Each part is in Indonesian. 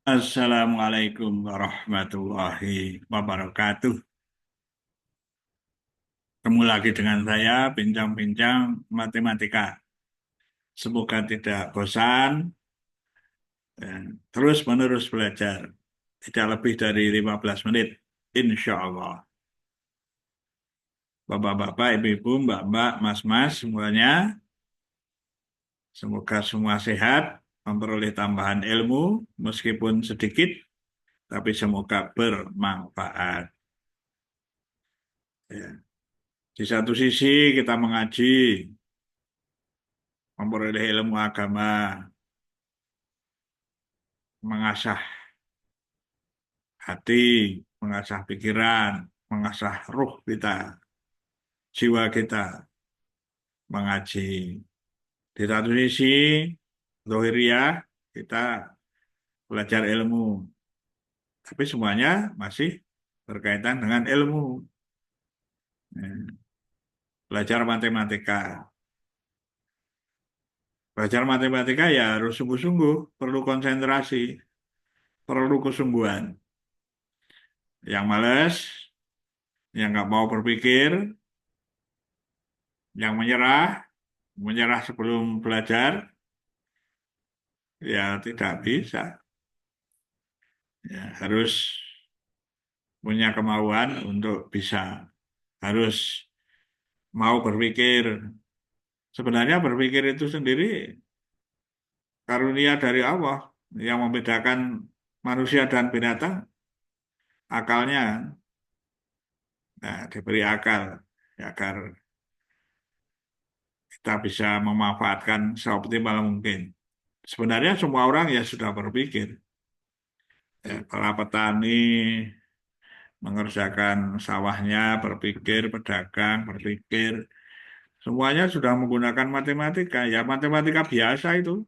Assalamualaikum warahmatullahi wabarakatuh. Ketemu lagi dengan saya, bincang-bincang matematika. Semoga tidak bosan dan terus-menerus belajar. Tidak lebih dari 15 menit, insya Allah. Bapak-bapak, ibu-ibu, mbak-mbak, mas-mas, semuanya. Semoga semua sehat, memperoleh tambahan ilmu, meskipun sedikit, tapi semoga bermanfaat. Ya. Di satu sisi kita mengaji, memperoleh ilmu agama, mengasah hati, mengasah pikiran, mengasah ruh kita, jiwa kita, mengaji. Di satu sisi, zahiriyah, kita belajar ilmu, tapi semuanya masih berkaitan dengan ilmu. Ya. Belajar matematika. Belajar matematika ya harus sungguh-sungguh, perlu konsentrasi, perlu kesungguhan. Yang malas, yang nggak mau berpikir, yang menyerah sebelum belajar, ya tidak bisa. Ya, harus punya kemauan untuk bisa, harus mau berpikir. Sebenarnya berpikir itu sendiri karunia dari Allah yang membedakan manusia dan binatang, akalnya. Nah, diberi akal ya, agar kita bisa memanfaatkan seoptimal mungkin. Sebenarnya semua orang ya sudah berpikir. Ya, para petani mengerjakan sawahnya, berpikir, pedagang, berpikir. Semuanya sudah menggunakan matematika. Ya, matematika biasa itu.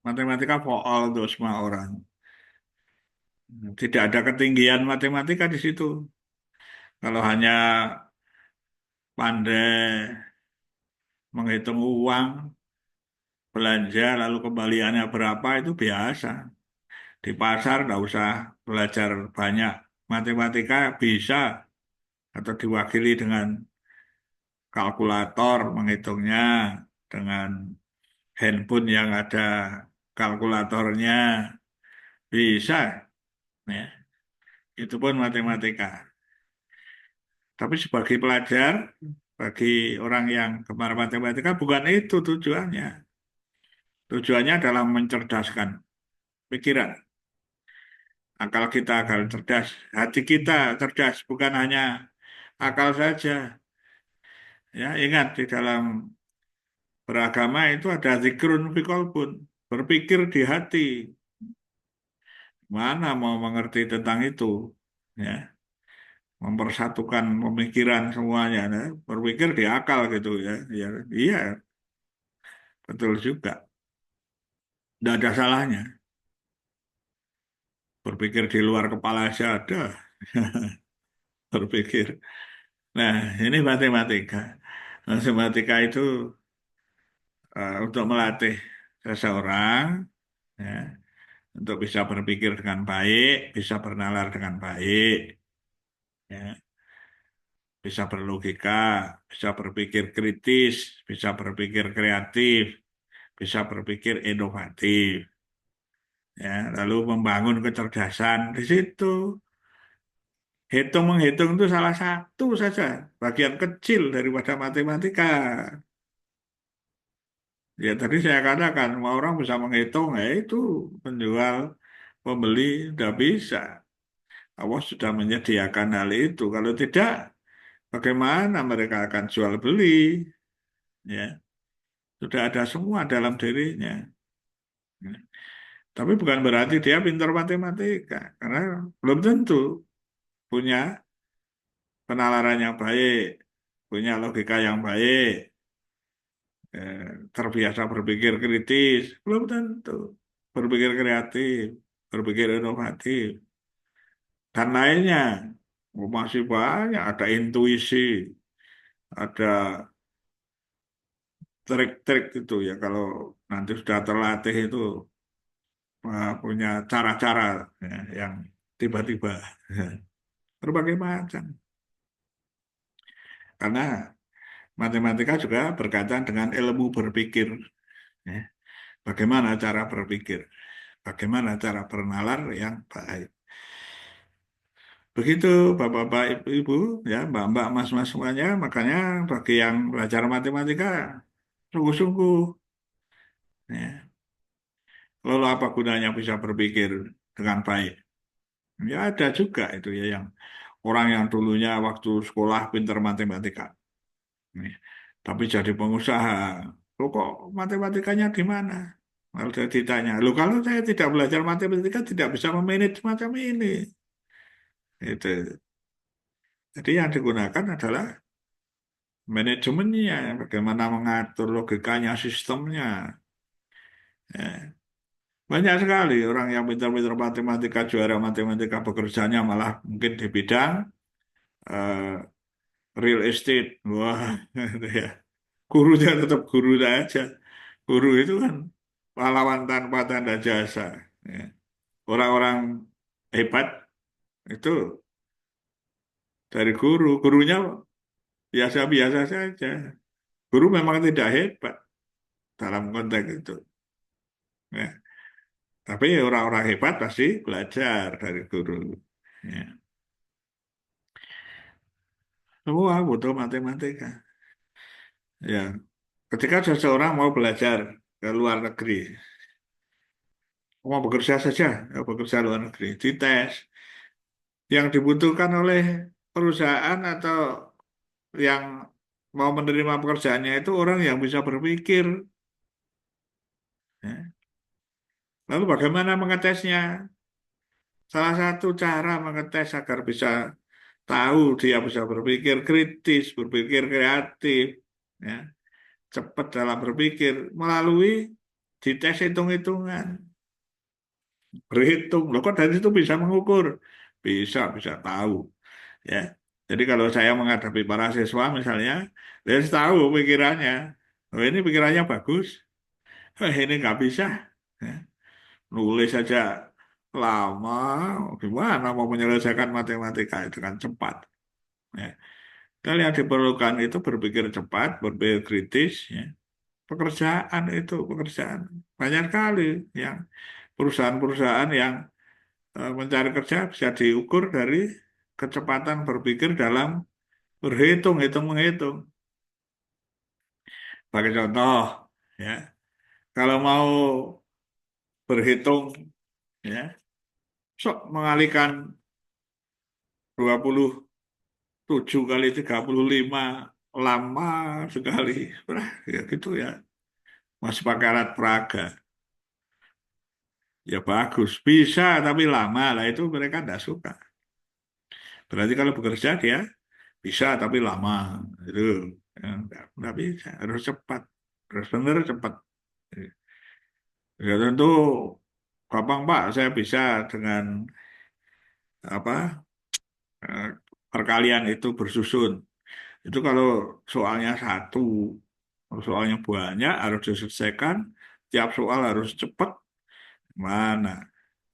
Matematika for all untuk semua orang. Tidak ada ketinggian matematika di situ. Kalau hanya pandai menghitung uang, belanja, lalu kembaliannya berapa, itu biasa. Di pasar nggak usah belajar banyak. Matematika bisa atau diwakili dengan kalkulator menghitungnya, dengan handphone yang ada kalkulatornya, bisa. Ya. Itu pun matematika. Tapi sebagai pelajar, bagi orang yang gemar matematika, bukan itu tujuannya. Tujuannya adalah mencerdaskan pikiran. Akal kita agar cerdas, hati kita cerdas, bukan hanya akal saja. Ya, ingat di dalam beragama itu ada zikrun fi qalbun, berpikir di hati. Mana mau mengerti tentang itu? Ya, mempersatukan pemikiran semuanya, ya. Berpikir di akal gitu ya. Ya, iya, betul juga. Tidak ada salahnya. Berpikir di luar kepala saja ada. Berpikir. Nah, ini matematika. Matematika itu untuk melatih seseorang, ya, untuk bisa berpikir dengan baik, bisa bernalar dengan baik, ya, bisa berlogika, bisa berpikir kritis, bisa berpikir kreatif, bisa berpikir inovatif, ya, lalu membangun kecerdasan di situ. Hitung menghitung itu salah satu saja bagian kecil daripada matematika. Ya tadi saya katakan semua orang bisa menghitung, ya itu penjual pembeli tidak bisa. Allah sudah menyediakan hal itu. Kalau tidak, bagaimana mereka akan jual beli? Ya, sudah ada semua dalam dirinya. Ya. Tapi bukan berarti dia pintar matematika, karena belum tentu punya penalaran yang baik, punya logika yang baik, terbiasa berpikir kritis, belum tentu berpikir kreatif, berpikir inovatif, dan lainnya. Oh, masih banyak, ada intuisi, ada trik-trik itu ya kalau nanti sudah terlatih itu punya cara-cara ya, yang tiba-tiba ya, berbagai macam. Karena matematika juga berkaitan dengan ilmu berpikir. Ya. Bagaimana cara berpikir, bagaimana cara bernalar yang baik. Begitu Bapak-bapak, Ibu-ibu, ya Mbak-mbak, Mas-mas semuanya. Makanya bagi yang belajar matematika, sungguh-sungguh. Ya. Lalu apa gunanya bisa berpikir dengan baik? Ya ada juga itu ya yang orang yang dulunya waktu sekolah pintar matematika. Nih, tapi jadi pengusaha. Loh kok matematikanya di mana? Kalau saya ditanya, loh kalau saya tidak belajar matematika tidak bisa memanage macam ini. Itu. Jadi yang digunakan adalah manajemennya, bagaimana mengatur logikanya, sistemnya. Ya. Banyak sekali orang yang pintar-pintar matematika, juara matematika bekerjanya malah mungkin di bidang eh, real estate. Wah, itu ya. Gurunya tetap guru aja. Guru itu kan pahlawan tanpa tanda jasa. Ya. Orang-orang hebat itu dari guru. Gurunya biasa-biasa saja. Guru memang tidak hebat dalam konteks itu. Ya. Tapi orang-orang hebat pasti belajar dari guru. Ya. Semua butuh matematika. Ya. Ketika seseorang mau belajar ke luar negeri, mau bekerja saja, ya bekerja luar negeri, dites. Yang dibutuhkan oleh perusahaan atau yang mau menerima pekerjaannya itu orang yang bisa berpikir. Ya. Lalu bagaimana mengetesnya? Salah satu cara mengetes agar bisa tahu dia bisa berpikir kritis, berpikir kreatif, ya, cepat dalam berpikir melalui dites hitung-hitungan, berhitung. Loh kok dari itu bisa mengukur? Bisa tahu, ya. Jadi kalau saya menghadapi para siswa misalnya, dia harus tahu pikirannya. Oh, ini pikirannya bagus, ini nggak bisa. Ya. Nulis saja lama, gimana mau menyelesaikan matematika itu kan cepat. Ya. Dan yang diperlukan itu berpikir cepat, berpikir kritis, ya. Pekerjaan banyak kali yang perusahaan-perusahaan yang mencari kerja bisa diukur dari kecepatan berpikir dalam berhitung, hitung-menghitung. Bagi contoh, ya, kalau mau berhitung, ya, sok mengalihkan 27 kali 35 lama sekali. Wah, ya gitu ya. Masih pakai alat peraga. Ya bagus, bisa tapi lama lah itu mereka tidak suka. Berarti kalau bekerja dia bisa tapi lama, itu ya, nggak bisa, harus cepat, harus benar cepat. Ya tentu gampang Pak, saya bisa dengan apa eh, perkalian itu bersusun. Itu kalau soalnya satu, kalau soalnya banyak harus diselesaikan, tiap soal harus cepat, mana?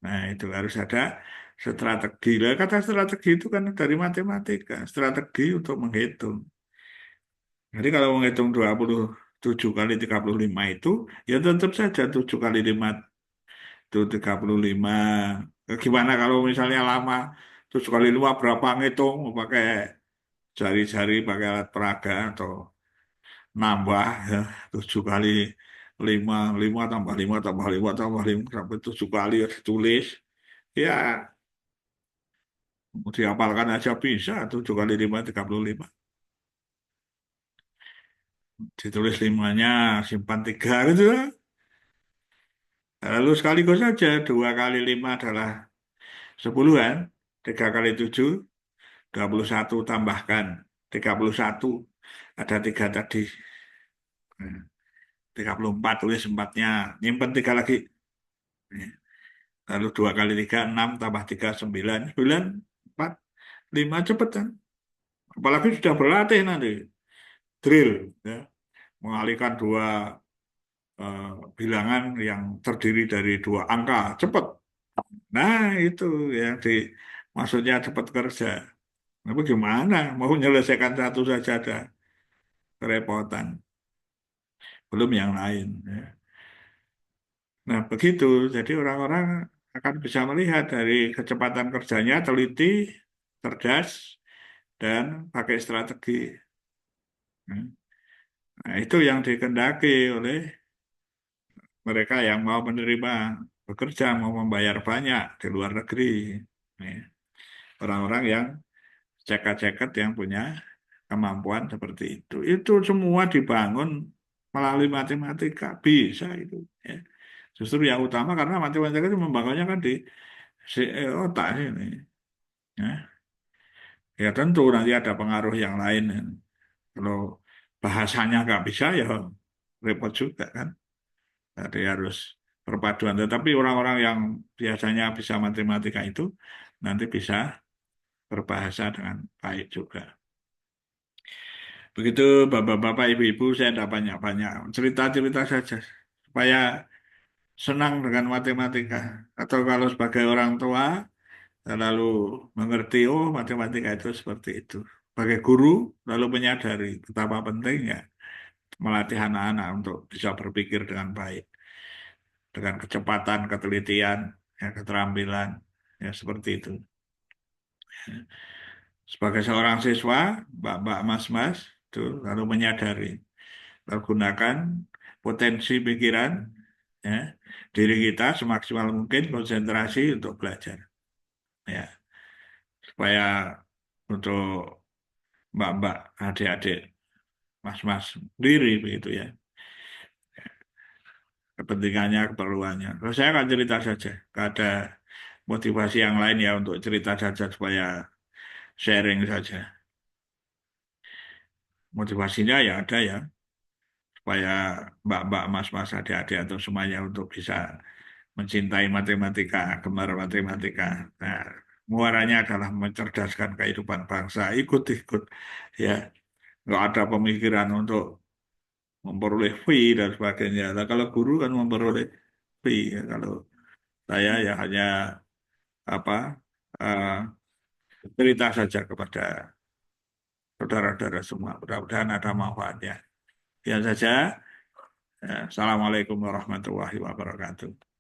Nah, itu harus ada strategi. Lah, kata strategi itu kan dari matematika, strategi untuk menghitung. Jadi kalau menghitung 27 kali 35 itu, ya tetap saja 7 kali 5 itu 35. Gimana kalau misalnya lama, 7 kali 5 berapa ngitung, pakai jari-jari, pakai alat peraga, atau nambah, ya, 7 kali 5 5 tambah 5 tambah 5 tambah 5 sampai 7 kali ya ditulis. Ya, dihafalkan aja bisa, 7 kali 5 35. Ditulis limanya, simpan 3 gitu ya. Lalu sekaligus saja, 2 kali 5 adalah 10 kan. 3 kali 7, 21 tambahkan 31. Ada 3 tadi. Nah, 34 tulis empatnya. Nyimpan 3 lagi. Ya. Lalu 2 kali 3, 6 tambah 3, 9. 9, 4, 5 cepet kan. Apalagi sudah berlatih nanti. Drill. Ya. mengalihkan dua eh, bilangan yang terdiri dari dua angka, cepat. Nah, itu yang maksudnya cepat kerja. Tapi gimana? Mau menyelesaikan satu saja ada kerepotan, belum yang lain. Ya. Nah, begitu. Jadi orang-orang akan bisa melihat dari kecepatan kerjanya, teliti, cerdas, dan pakai strategi. Nah, itu yang dikehendaki oleh mereka yang mau menerima bekerja, mau membayar banyak di luar negeri. Ya. Orang-orang yang cekat-cekat yang punya kemampuan seperti itu. Itu semua dibangun melalui matematika, bisa itu. Ya. Justru yang utama karena matematika itu membangunnya kan di otak ini. Ya. Ya tentu nanti ada pengaruh yang lain. Kalau bahasanya nggak bisa ya repot juga kan. Jadi harus perpaduan. Tetapi orang-orang yang biasanya bisa matematika itu nanti bisa berbahasa dengan baik juga. Begitu bapak-bapak, ibu-ibu, saya tidak banyak-banyak cerita-cerita saja supaya senang dengan matematika. Atau kalau sebagai orang tua lalu mengerti, oh matematika itu seperti itu. Sebagai guru lalu menyadari betapa pentingnya melatih anak-anak untuk bisa berpikir dengan baik, dengan kecepatan, ketelitian, ya, keterampilan, ya seperti itu. Sebagai seorang siswa, mbak-mbak, mas-mas, itu lalu menyadari, lalu gunakan potensi pikiran, ya, diri kita semaksimal mungkin konsentrasi untuk belajar, ya, supaya untuk mbak-mbak, adik-adik, mas-mas sendiri begitu ya, kepentingannya, keperluannya. Kalau saya akan cerita saja, nggak ada motivasi yang lain ya untuk cerita saja supaya sharing saja. Motivasinya ya ada ya, supaya mbak-mbak, mas-mas, adik-adik atau semuanya untuk bisa mencintai matematika, gemar matematika. Nah, muaranya adalah mencerdaskan kehidupan bangsa, ikut-ikut ya, nggak ada pemikiran untuk memperoleh fee dan sebagainya. Nah, kalau guru kan memperoleh fee, ya. Kalau saya ya hanya apa eh, cerita saja kepada saudara-saudara semua. Mudah-mudahan ada manfaatnya. Ya saja. Ya, Assalamualaikum warahmatullahi wabarakatuh.